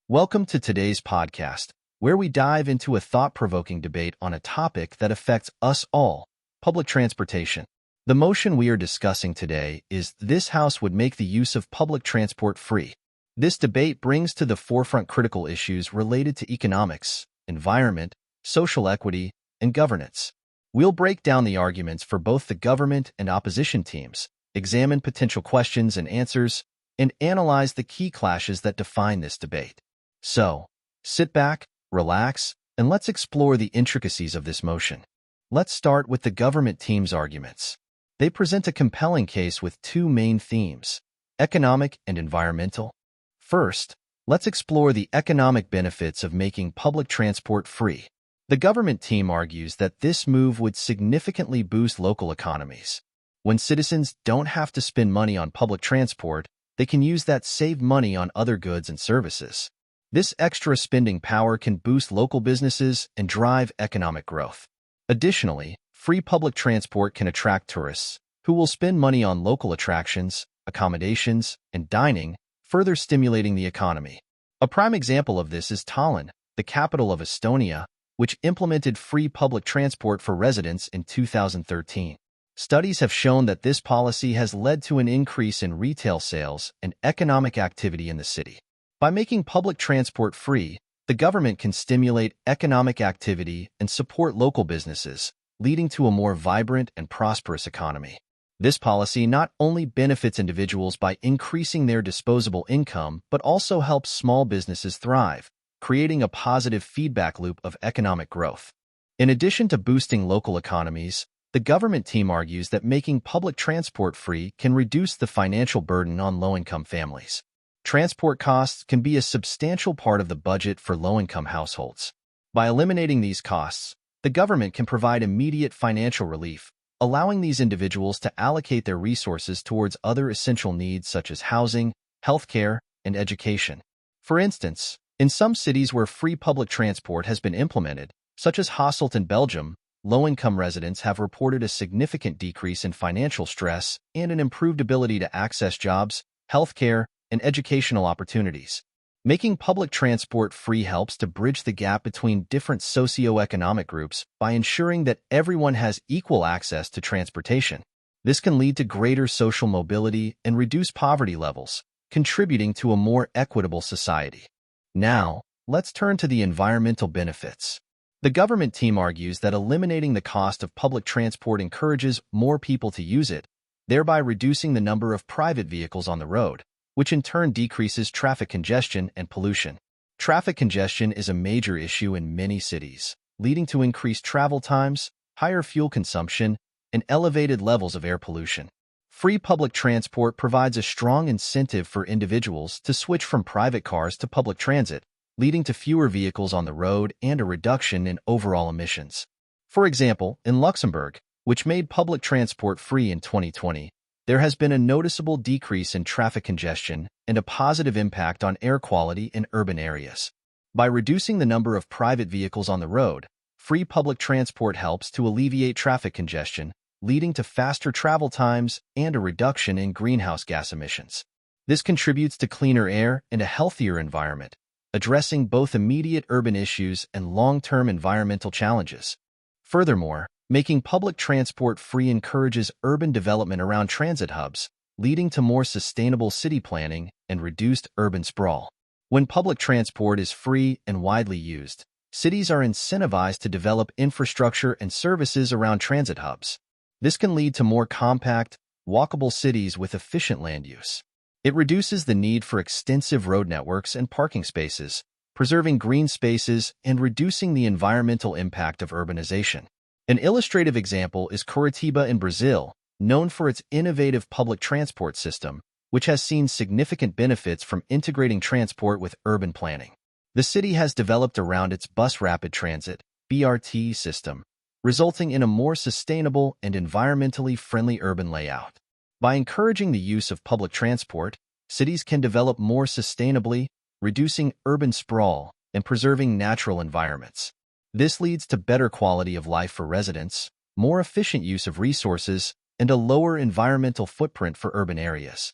Welcome to today's podcast, where we dive into a thought-provoking debate on a topic that affects us all, public transportation. The motion we are discussing today is this House would make the use of public transport free. This debate brings to the forefront critical issues related to economics, environment, social equity, and governance. We'll break down the arguments for both the government and opposition teams, examine potential questions and answers, and analyze the key clashes that define this debate. So, sit back, relax, and let's explore the intricacies of this motion. Let's start with the government team's arguments. They present a compelling case with two main themes: economic and environmental. First, let's explore the economic benefits of making public transport free. The government team argues that this move would significantly boost local economies. When citizens don't have to spend money on public transport, they can use that saved money on other goods and services. This extra spending power can boost local businesses and drive economic growth. Additionally, free public transport can attract tourists, who will spend money on local attractions, accommodations, and dining, further stimulating the economy. A prime example of this is Tallinn, the capital of Estonia, which implemented free public transport for residents in 2013. Studies have shown that this policy has led to an increase in retail sales and economic activity in the city. By making public transport free, the government can stimulate economic activity and support local businesses, leading to a more vibrant and prosperous economy. This policy not only benefits individuals by increasing their disposable income, but also helps small businesses thrive, creating a positive feedback loop of economic growth. In addition to boosting local economies, the government team argues that making public transport free can reduce the financial burden on low-income families. Transport costs can be a substantial part of the budget for low-income households. By eliminating these costs, the government can provide immediate financial relief, allowing these individuals to allocate their resources towards other essential needs such as housing, healthcare, and education. For instance, in some cities where free public transport has been implemented, such as Hasselt in Belgium, low-income residents have reported a significant decrease in financial stress and an improved ability to access jobs, healthcare, and educational opportunities. Making public transport free helps to bridge the gap between different socioeconomic groups by ensuring that everyone has equal access to transportation. This can lead to greater social mobility and reduce poverty levels, contributing to a more equitable society. Now, let's turn to the environmental benefits. The government team argues that eliminating the cost of public transport encourages more people to use it, thereby reducing the number of private vehicles on the road, which in turn decreases traffic congestion and pollution. Traffic congestion is a major issue in many cities, leading to increased travel times, higher fuel consumption, and elevated levels of air pollution. Free public transport provides a strong incentive for individuals to switch from private cars to public transit, leading to fewer vehicles on the road and a reduction in overall emissions. For example, in Luxembourg, which made public transport free in 2020, there has been a noticeable decrease in traffic congestion and a positive impact on air quality in urban areas. By reducing the number of private vehicles on the road, free public transport helps to alleviate traffic congestion, leading to faster travel times and a reduction in greenhouse gas emissions. This contributes to cleaner air and a healthier environment, addressing both immediate urban issues and long-term environmental challenges. Furthermore, making public transport free encourages urban development around transit hubs, leading to more sustainable city planning and reduced urban sprawl. When public transport is free and widely used, cities are incentivized to develop infrastructure and services around transit hubs. This can lead to more compact, walkable cities with efficient land use. It reduces the need for extensive road networks and parking spaces, preserving green spaces and reducing the environmental impact of urbanization. An illustrative example is Curitiba in Brazil, known for its innovative public transport system, which has seen significant benefits from integrating transport with urban planning. The city has developed around its bus rapid transit (BRT) system, resulting in a more sustainable and environmentally friendly urban layout. By encouraging the use of public transport, cities can develop more sustainably, reducing urban sprawl and preserving natural environments. This leads to better quality of life for residents, more efficient use of resources, and a lower environmental footprint for urban areas.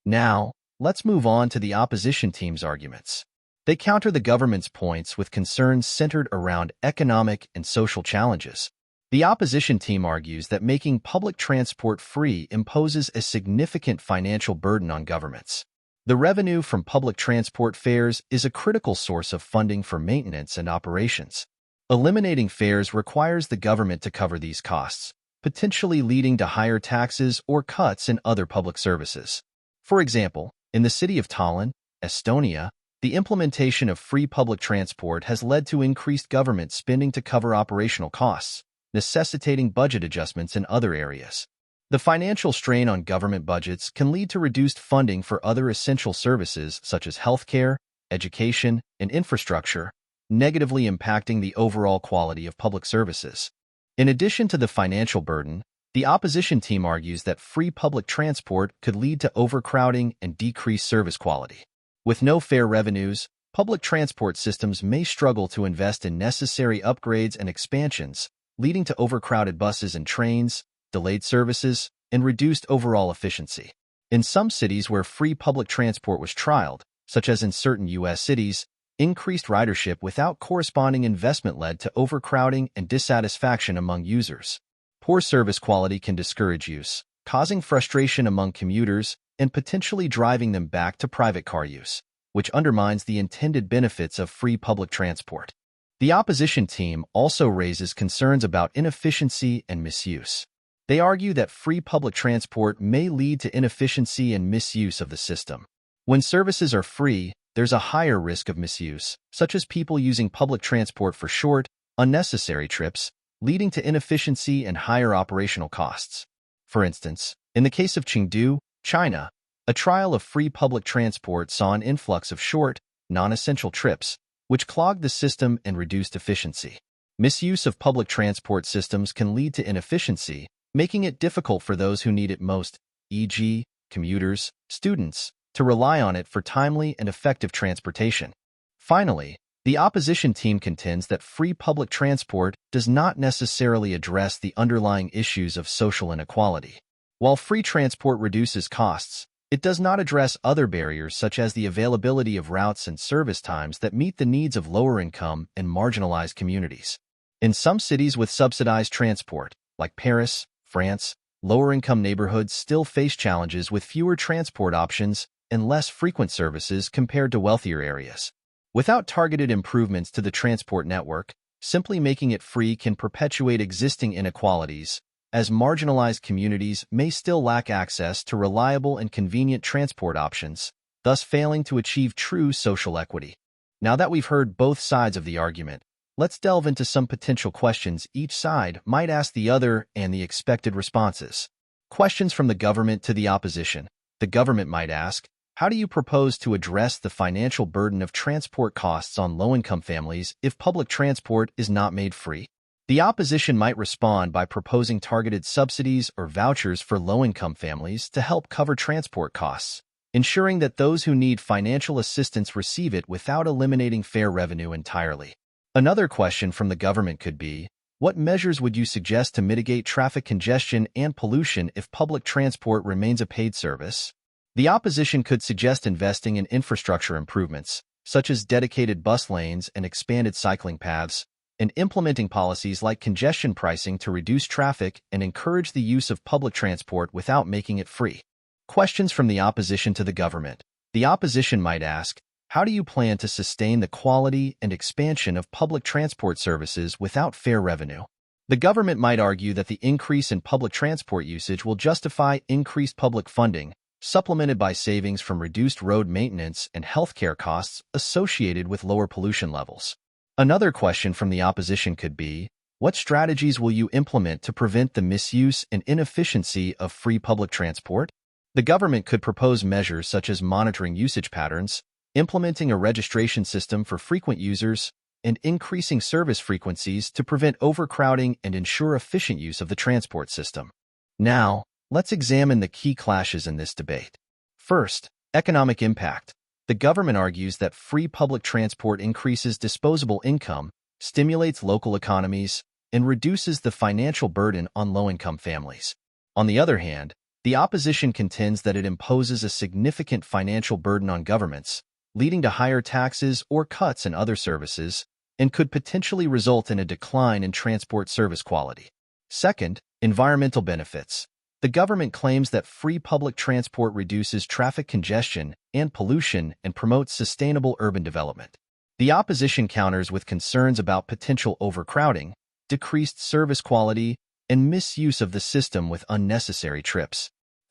Now, let's move on to the opposition team's arguments. They counter the government's points with concerns centered around economic and social challenges. The opposition team argues that making public transport free imposes a significant financial burden on governments. The revenue from public transport fares is a critical source of funding for maintenance and operations. Eliminating fares requires the government to cover these costs, potentially leading to higher taxes or cuts in other public services. For example, in the city of Tallinn, Estonia, the implementation of free public transport has led to increased government spending to cover operational costs, necessitating budget adjustments in other areas. The financial strain on government budgets can lead to reduced funding for other essential services such as healthcare, education, and infrastructure, negatively impacting the overall quality of public services. In addition to the financial burden, the opposition team argues that free public transport could lead to overcrowding and decreased service quality. With no fare revenues, public transport systems may struggle to invest in necessary upgrades and expansions, leading to overcrowded buses and trains, delayed services, and reduced overall efficiency. In some cities where free public transport was trialed, such as in certain U.S. cities, increased ridership without corresponding investment led to overcrowding and dissatisfaction among users. Poor service quality can discourage use, causing frustration among commuters and potentially driving them back to private car use, which undermines the intended benefits of free public transport. The opposition team also raises concerns about inefficiency and misuse. They argue that free public transport may lead to inefficiency and misuse of the system. When services are free, there's a higher risk of misuse, such as people using public transport for short, unnecessary trips, leading to inefficiency and higher operational costs. For instance, in the case of Chengdu, China, a trial of free public transport saw an influx of short, non-essential trips, which clogged the system and reduced efficiency. Misuse of public transport systems can lead to inefficiency, making it difficult for those who need it most, e.g., commuters, students, to rely on it for timely and effective transportation. Finally, the opposition team contends that free public transport does not necessarily address the underlying issues of social inequality. While free transport reduces costs, it does not address other barriers such as the availability of routes and service times that meet the needs of lower-income and marginalized communities. In some cities with subsidized transport, like Paris, France, lower-income neighborhoods still face challenges with fewer transport options and less frequent services compared to wealthier areas. Without targeted improvements to the transport network, simply making it free can perpetuate existing inequalities, as marginalized communities may still lack access to reliable and convenient transport options, thus failing to achieve true social equity. Now that we've heard both sides of the argument, let's delve into some potential questions each side might ask the other and the expected responses. Questions from the government to the opposition. The government might ask, how do you propose to address the financial burden of transport costs on low-income families if public transport is not made free? The opposition might respond by proposing targeted subsidies or vouchers for low-income families to help cover transport costs, ensuring that those who need financial assistance receive it without eliminating fare revenue entirely. Another question from the government could be, what measures would you suggest to mitigate traffic congestion and pollution if public transport remains a paid service? The opposition could suggest investing in infrastructure improvements, such as dedicated bus lanes and expanded cycling paths, and implementing policies like congestion pricing to reduce traffic and encourage the use of public transport without making it free. Questions from the opposition to the government. The opposition might ask, how do you plan to sustain the quality and expansion of public transport services without fare revenue? The government might argue that the increase in public transport usage will justify increased public funding, supplemented by savings from reduced road maintenance and healthcare costs associated with lower pollution levels. Another question from the opposition could be, what strategies will you implement to prevent the misuse and inefficiency of free public transport? The government could propose measures such as monitoring usage patterns, implementing a registration system for frequent users, and increasing service frequencies to prevent overcrowding and ensure efficient use of the transport system. Now, let's examine the key clashes in this debate. First, economic impact. The government argues that free public transport increases disposable income, stimulates local economies, and reduces the financial burden on low-income families. On the other hand, the opposition contends that it imposes a significant financial burden on governments, leading to higher taxes or cuts in other services, and could potentially result in a decline in transport service quality. Second, environmental benefits. The government claims that free public transport reduces traffic congestion and pollution and promotes sustainable urban development. The opposition counters with concerns about potential overcrowding, decreased service quality, and misuse of the system with unnecessary trips.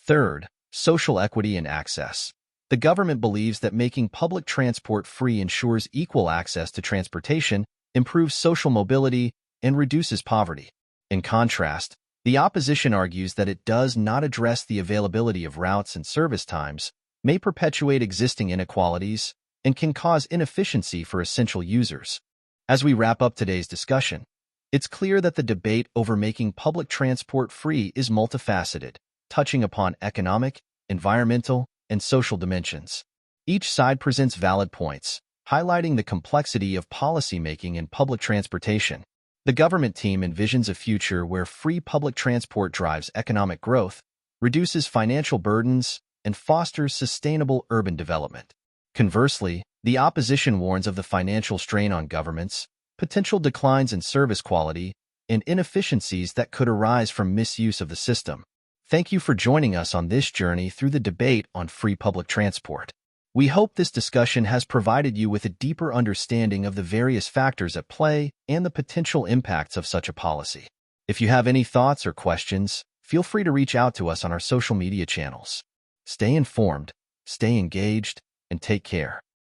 Third, social equity and access. The government believes that making public transport free ensures equal access to transportation, improves social mobility, and reduces poverty. In contrast, the opposition argues that it does not address the availability of routes and service times, may perpetuate existing inequalities, and can cause inefficiency for essential users. As we wrap up today's discussion, it's clear that the debate over making public transport free is multifaceted, touching upon economic, environmental, and social dimensions. Each side presents valid points, highlighting the complexity of policymaking in public transportation. The government team envisions a future where free public transport drives economic growth, reduces financial burdens, and fosters sustainable urban development. Conversely, the opposition warns of the financial strain on governments, potential declines in service quality, and inefficiencies that could arise from misuse of the system. Thank you for joining us on this journey through the debate on free public transport. We hope this discussion has provided you with a deeper understanding of the various factors at play and the potential impacts of such a policy. If you have any thoughts or questions, feel free to reach out to us on our social media channels. Stay informed, stay engaged, and take care.